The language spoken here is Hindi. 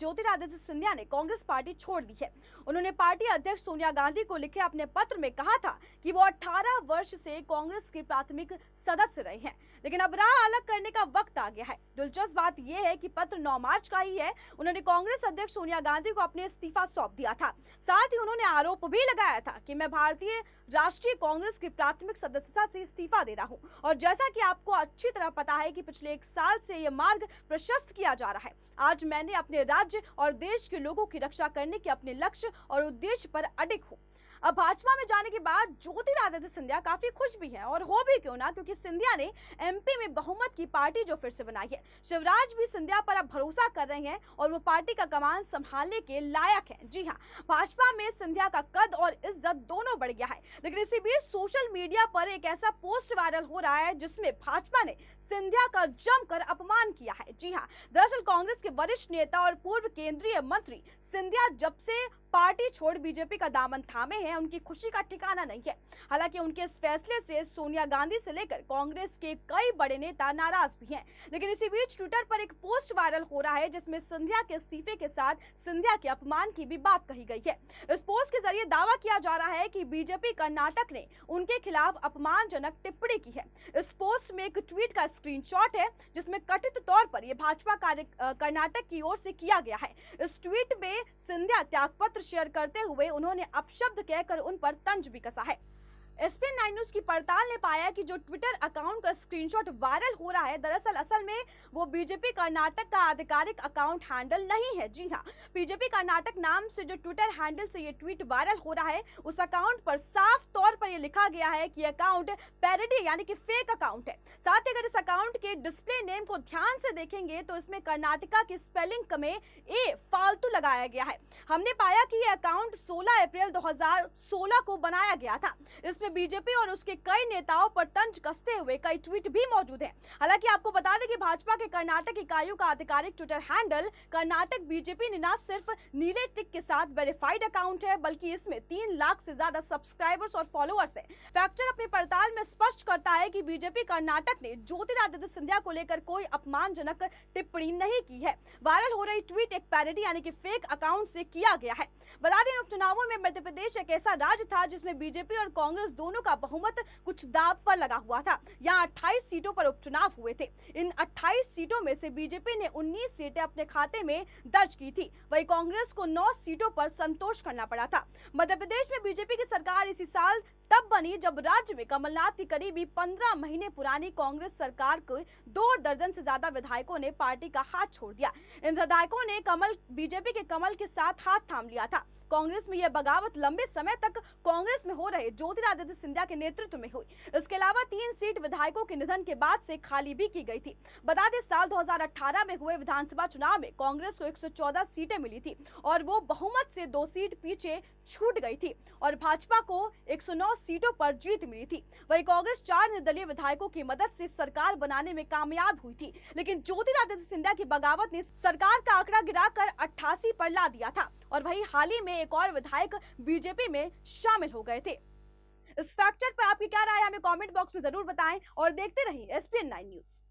ज्योतिरादित्य सिंधिया ने कांग्रेस पार्टी छोड़ दी है। उन्होंने पार्टी अध्यक्ष सोनिया गांधी को लिखे अपने पत्र में कहा था कि वो 18 वर्ष से कांग्रेस के प्राथमिक सदस्य रहे हैं, लेकिन अब राह अलग करने का वक्त आ गया है। दिलचस्प बात यह है कि पत्र 9 मार्च का ही है। उन्होंने कांग्रेस अध्यक्ष सोनिया गांधी को अपने इस्तीफा सौंप दिया था। साथ ही उन्होंने आरोप भी लगाया था कि मैं भारतीय राष्ट्रीय कांग्रेस की प्राथमिक सदस्यता से इस्तीफा दे रहा हूं। और जैसा कि आपको अच्छी तरह पता है कि पिछले 1 साल से यह मार्ग प्रशस्त किया जा रहा है। आज मैंने अपने राज्य और देश के लोगों की रक्षा करने के अपने लक्ष्य और उद्देश्य पर अडिग हूं। अब भाजपा में जाने के बाद ज्योतिरादित्य सिंधिया काफी खुश भी हैं, और हो भी क्यों ना, क्योंकि सिंधिया ने एमपी में बहुमत की पार्टी जो फिर से बनाई है। शिवराज भी सिंधिया पर अब भरोसा कर रहे हैं और वो पार्टी का कमान संभालने के लायक हैं। जी हाँ, भाजपा में सिंधिया का कद और इज्जत दोनों बढ़ गया है। लेकिन इसी बीच सोशल मीडिया पर एक ऐसा पोस्ट वायरल हो रहा है जिसमें भाजपा ने सिंधिया का जमकर अपमान किया है। जी हाँ, दरअसल कांग्रेस के वरिष्ठ नेता और पूर्व केंद्रीय मंत्री सिंधिया जब से पार्टी छोड़ बीजेपी का दामन थामे हैं, उनकी खुशी का ठिकाना नहीं है। हालांकि उनके इस फैसले से सोनिया गांधी से लेकर कांग्रेस के कई बड़े नेता नाराज भी हैं। लेकिन इसी बीच ट्विटर पर एक पोस्ट वायरल हो रहा है जिसमें सिंधिया के इस्तीफे के साथ सिंधिया के अपमान की भी बात कही गई है। इस पोस्ट के जरिए दावा किया जा रहा है कि बीजेपी कर्नाटक ने उनके खिलाफ अपमानजनक टिप्पणी की है। इस पोस्ट में एक ट्वीट का स्क्रीनशॉट है जिसमें कथित तौर पर यह भाजपा कर्नाटक की ओर से किया गया है। इस ट्वीट में सिंधिया त्यागपत्र शेयर करते हुए उन्होंने अपशब्द कहकर उन पर तंज भी कसा है। एसपीएन 9 न्यूज की पड़ताल ने पाया कि जो ट्विटर अकाउंट का स्क्रीनशॉट वायरल हो रहा है, दरअसल असल में वो बीजेपी कर्नाटक का आधिकारिक अकाउंट हैंडल नहीं है। जी हाँ, बीजेपी कर्नाटक नाम से जो ट्विटर हैंडल से ये ट्वीट वायरल हो रहा है, उस अकाउंट पर साफ तौर पर ये लिखा गया है कि अकाउंट पैरोडी यानी कि फेक अकाउंट है। साथ ही अगर इस अकाउंट के डिस्प्ले नेम को ध्यान से देखेंगे तो इसमें कर्नाटका की स्पेलिंग में ए फालतू लगाया गया है। हमने पाया कि यह अकाउंट 16 अप्रैल 2016 को बनाया गया था। इसमें बीजेपी और उसके कई नेताओं पर तंज कसते हुए कई ट्वीट भी मौजूद हैं। हालांकि आपको बता दें कि भाजपा के कर्नाटक इकाइयों का आधिकारिक ट्विटर हैंडल कर्नाटक बीजेपी ने न सिर्फ नीले टिक के साथ वेरीफाइड अकाउंट है, बल्कि इसमें 3 लाख से ज्यादा सब्सक्राइबर्स और फॉलोअर्स हैं। फैक्टर अपनी पड़ताल में स्पष्ट करता है कि बीजेपी कर्नाटक ने ज्योतिरादित्य सिंधिया को लेकर कोई अपमानजनक टिप्पणी नहीं की है। वायरल हो रही ट्वीट एक पैरोडी यानी कि फेक अकाउंट से किया गया है। बता दें, उपचुनावों में मध्य प्रदेश एक ऐसा राज्य था जिसमें बीजेपी और कांग्रेस दोनों का बहुमत कुछ दांव पर लगा हुआ था। यहाँ 28 सीटों पर उपचुनाव हुए थे। इन 28 सीटों में से बीजेपी ने 19 सीटें अपने खाते में दर्ज की थी, वहीं कांग्रेस को 9 सीटों पर संतोष करना पड़ा था। मध्य प्रदेश में बीजेपी की सरकार इसी साल तब बनी जब राज्य में कमलनाथ की करीबी 15 महीने पुरानी कांग्रेस सरकार के 2 दर्जन से ज्यादा विधायकों ने पार्टी का हाथ छोड़ दिया। इन विधायकों ने बीजेपी के कमल के साथ हाथ थाम लिया था। कांग्रेस में यह बगावत लंबे समय तक कांग्रेस में हो रहे ज्योतिरादित्य सिंधिया के नेतृत्व में हुई। इसके अलावा 3 सीट विधायकों के निधन के बाद से खाली भी की गई थी। बता दें, साल 2018 में हुए विधानसभा चुनाव में कांग्रेस को 114 सीटें मिली थी और वो बहुमत से 2 सीट पीछे छूट गई थी और भाजपा को 109 सीटों पर जीत मिली थी। वहीं कांग्रेस 4 निर्दलीय विधायकों की मदद से सरकार बनाने में कामयाब हुई थी, लेकिन ज्योतिरादित्य सिंधिया की बगावत ने सरकार का आंकड़ा गिराकर 88 पर ला दिया था और वहीं हाल ही में एक और विधायक बीजेपी में शामिल हो गए थे। इस फैक्टर पर आपकी क्या राय है, हमें कमेंट बॉक्स में जरूर बताएं और देखते रहिए एसपीएन 9 न्यूज।